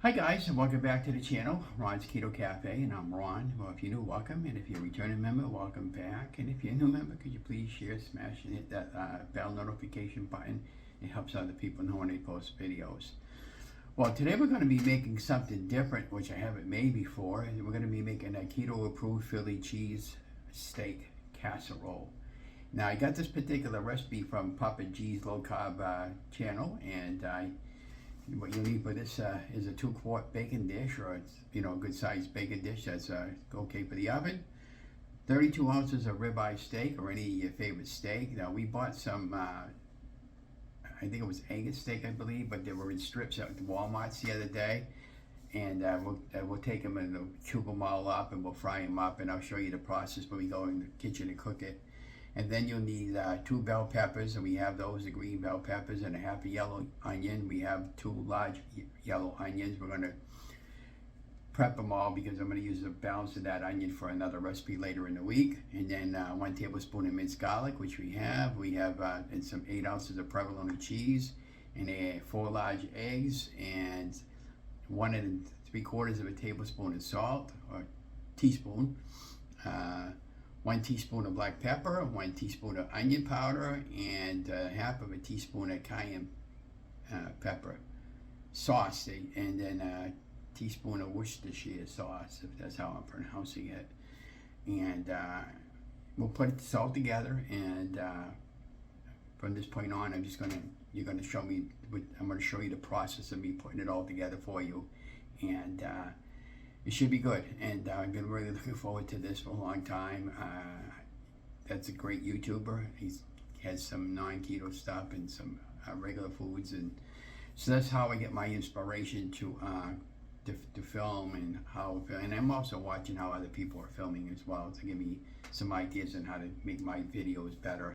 Hi guys, and welcome back to the channel, Ron's Keto Cafe, and I'm Ron. Well, if you're new, welcome, and if you're a returning member, welcome back. And if you're a new member, could you please share, smash, and hit that bell notification button? It helps other people know when they post videos. Well, today we're going to be making something different, which I haven't made before. We're going to be making a keto-approved Philly cheese steak casserole. Now, I got this particular recipe from Papa G's Low-Carb channel, and what you'll need for this is a 2-quart baking dish, or it's a good sized baking dish that's okay for the oven. 32 ounces of ribeye steak, or any of your favorite steak. Now we bought some, I think it was Angus steak, I believe, but they were in strips at Walmart's the other day. And we'll take them and we'll chop them all up and we'll fry them up, and I'll show you the process when we go in the kitchen and cook it. And then you'll need 2 bell peppers, and we have those, the green bell peppers, and a half a yellow onion. We have 2 large yellow onions. We're going to prep them all because I'm going to use the balance of that onion for another recipe later in the week. And then 1 tablespoon of minced garlic, which we have. We have and some 8 ounces of provolone cheese, and 4 large eggs, and 1 3/4 of a tablespoon of salt, or teaspoon. 1 teaspoon of black pepper, 1 teaspoon of onion powder, and half of a teaspoon of cayenne pepper sauce, and then a teaspoon of Worcestershire sauce, if that's how I'm pronouncing it. And we'll put this all together, and from this point on, I'm going to show you the process of me putting it all together for you, and it should be good, and I've been really looking forward to this for a long time. That's a great YouTuber. He has some non-keto stuff and some regular foods, and so that's how I get my inspiration to film, and I'm also watching how other people are filming as well to give me some ideas on how to make my videos better.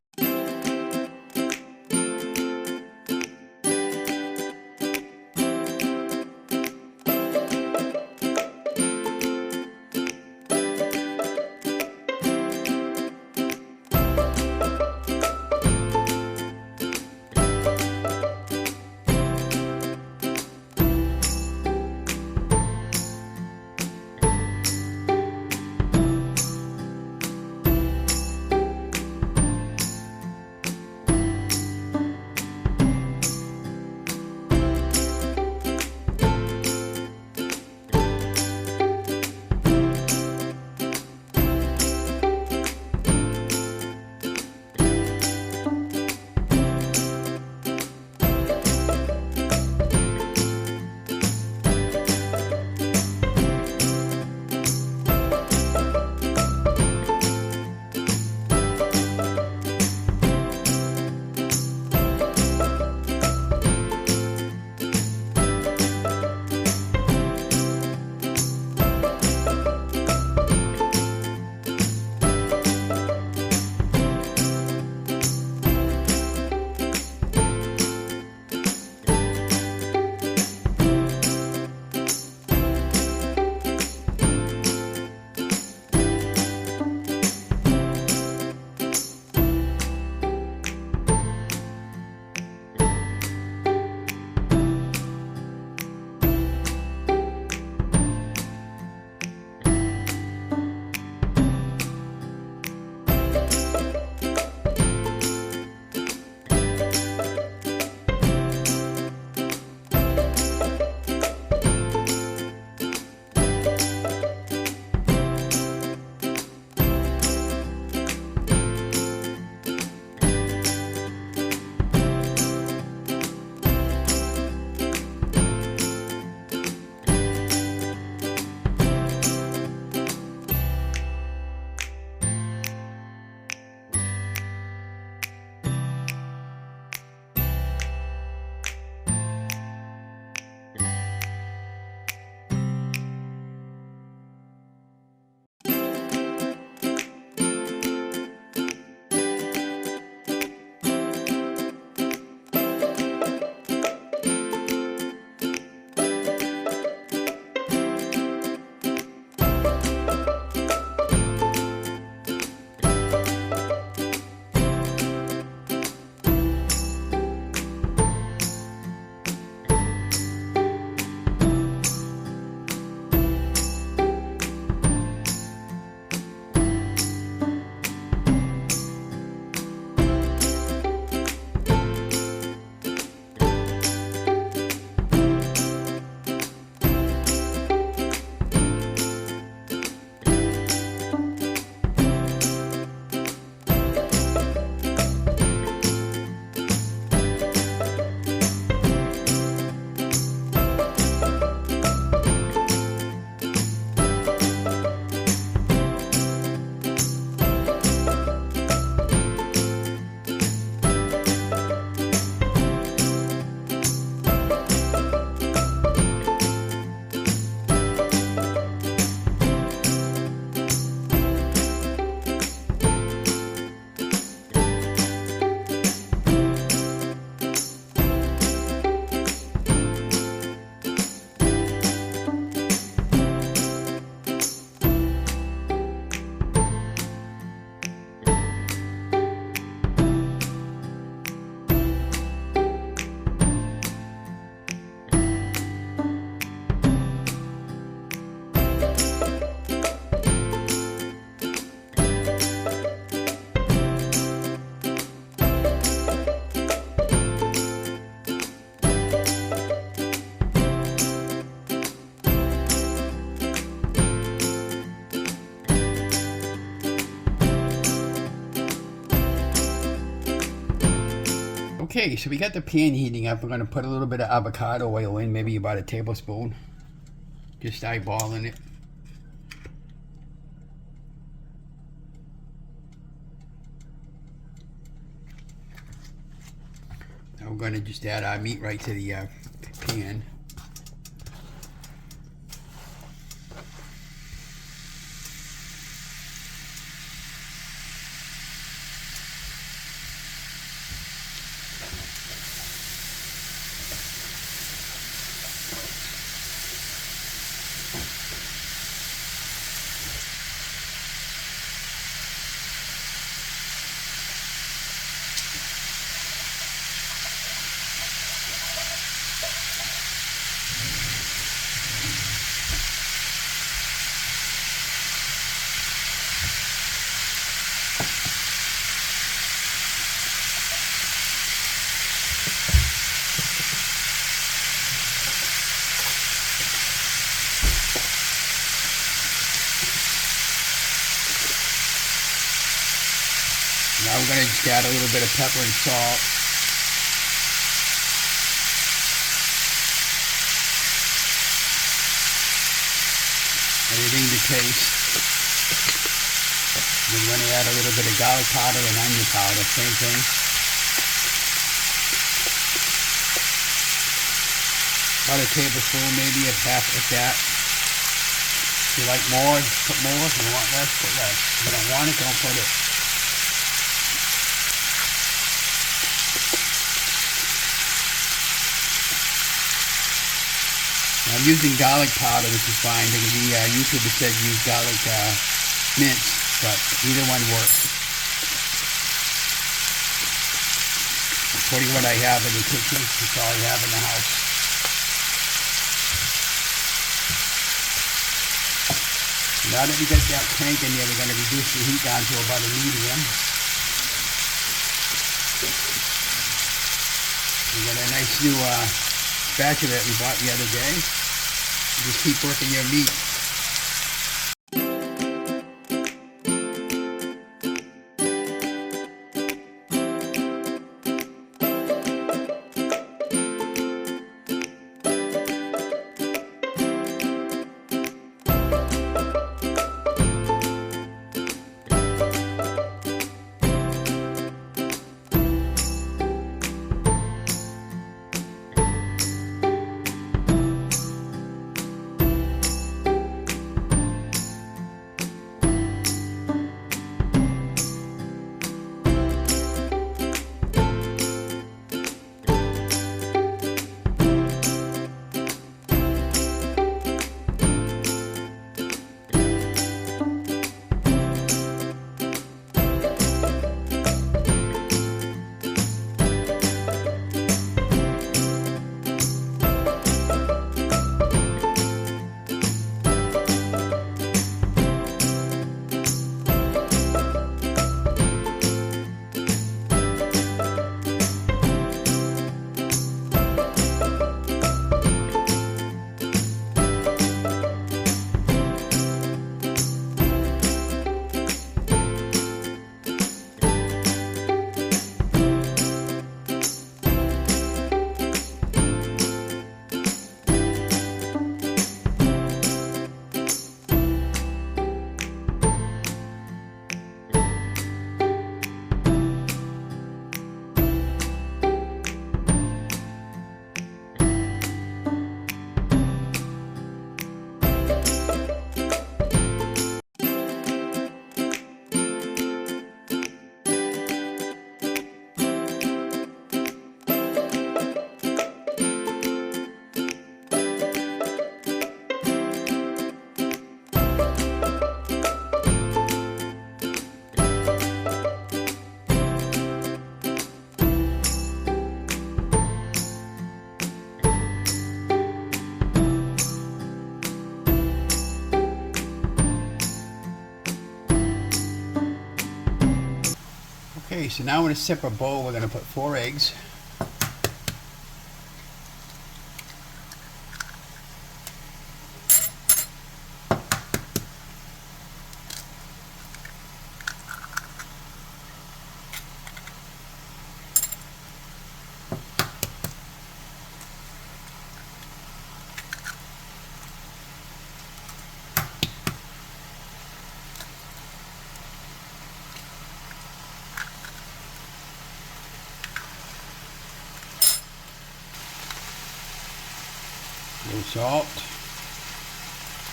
Okay, so we got the pan heating up. We're going to put a little bit of avocado oil in, maybe about a tablespoon. Just eyeballing it. Now we're going to just add our meat right to the pan. Now we're going to just add a little bit of pepper and salt. Everything to taste. We're going to add a little bit of garlic powder and onion powder, same thing. About a tablespoon, maybe a half of that. If you like more, put more. If you want less, put less. If you don't want it, don't put it. I'm using garlic powder, which is fine. The YouTuber said use garlic mince, but either one works. I'm putting what I have in the kitchen. That's all I have in the house. Now that we got that tank in there, we're going to reduce the heat down to about a medium. We got a nice new spatula that we bought the other day. Just keep working your meat. Okay, so now in a separate bowl, we're going to put 4 eggs. little salt,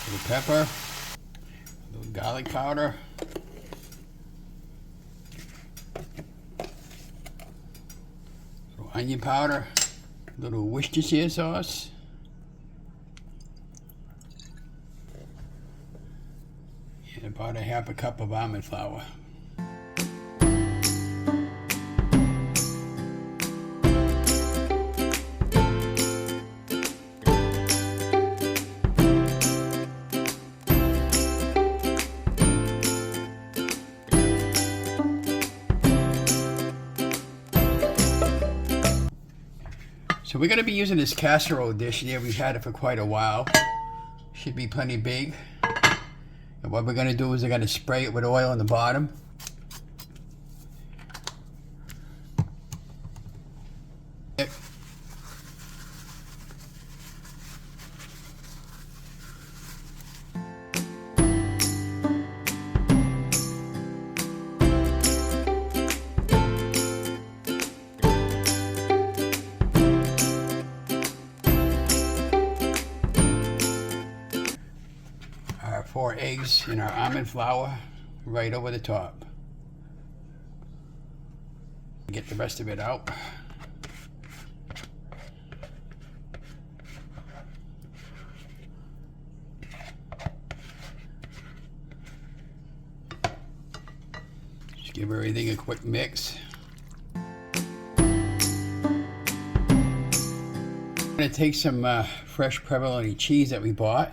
a little pepper, a little garlic powder, a little onion powder, a little Worcestershire sauce, and about a half a cup of almond flour. So we're going to be using this casserole dish here. We've had it for quite a while. Should be plenty big. And what we're going to do is we're going to spray it with oil on the bottom. Our 4 eggs and our almond flour right over the top. Get the rest of it out. Just give everything a quick mix. I'm going to take some fresh provolone cheese that we bought.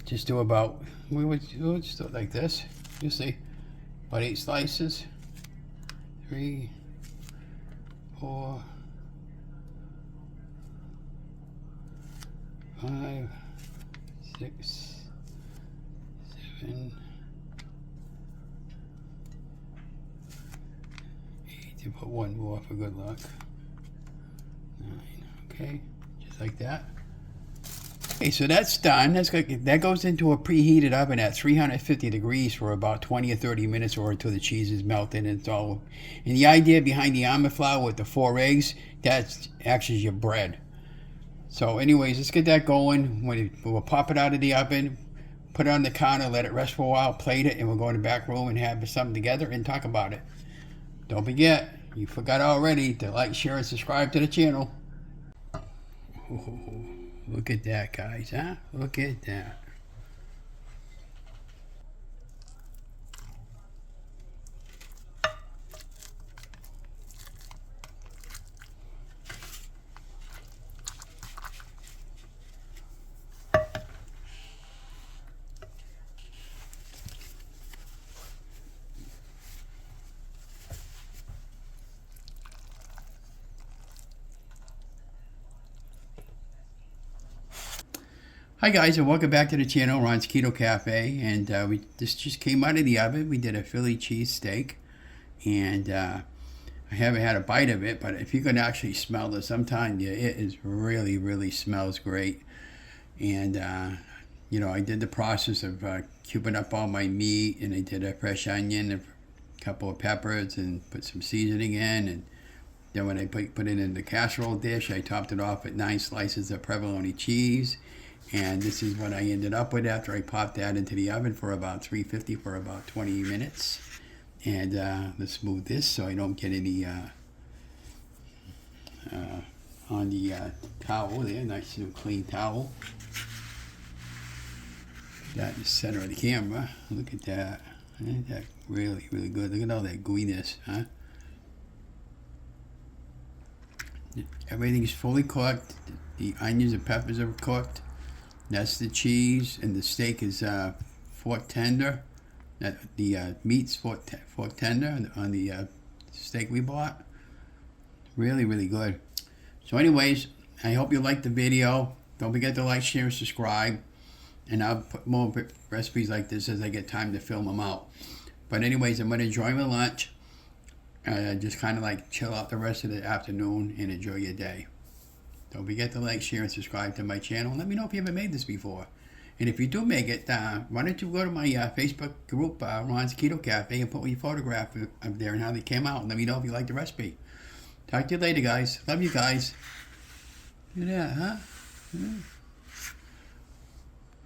Just do about, we'll just do it like this. You see, about 8 slices. 3, 4, 5, 6, 7, 8. You put 1 more for good luck. 9. Okay, just like that. Okay, so that's done. That goes into a preheated oven at 350 degrees for about 20 or 30 minutes, or until the cheese is melted and it's all. And the idea behind the almond flour with the 4 eggs, that's actually your bread. So anyways, let's get that going. We'll pop it out of the oven, put it on the counter, let it rest for a while, plate it, and we'll go in the back room and have something together and talk about it. Don't forget, you forgot already, to like, share, and subscribe to the channel. Ooh. Look at that, guys, huh? Look at that. Hi guys, and welcome back to the channel, Ron's Keto Cafe. And this just came out of the oven. We did a Philly cheese steak, and I haven't had a bite of it, but if you can actually smell this, I'm telling you, it is really smells great. And you know, I did the process of cubing up all my meat, and I did a fresh onion, a couple of peppers, and put some seasoning in. And then when I put it in the casserole dish, I topped it off with 9 slices of provolone cheese. And this is what I ended up with after I popped that into the oven for about 350 for about 20 minutes. And let's move this so I don't get any on the towel there. Nice new clean towel. That in the center of the camera. Look at that. Isn't that really good? Look at all that gooiness, huh? Everything's fully cooked. The onions and peppers are cooked. That's the cheese, and the steak is fork tender. The meat's fork tender on the steak we bought. Really good. So anyways, I hope you liked the video. Don't forget to like, share, and subscribe. And I'll put more recipes like this as I get time to film them out. But anyways, I'm going to enjoy my lunch. Just kind of like chill out the rest of the afternoon and enjoy your day. Don't forget to like, share, and subscribe to my channel. Let me know if you ever made this before. And if you do make it, why don't you go to my Facebook group, Ron's Keto Cafe, and put your photograph up there and how they came out. And let me know if you like the recipe. Talk to you later, guys. Love you guys. Look at that, huh?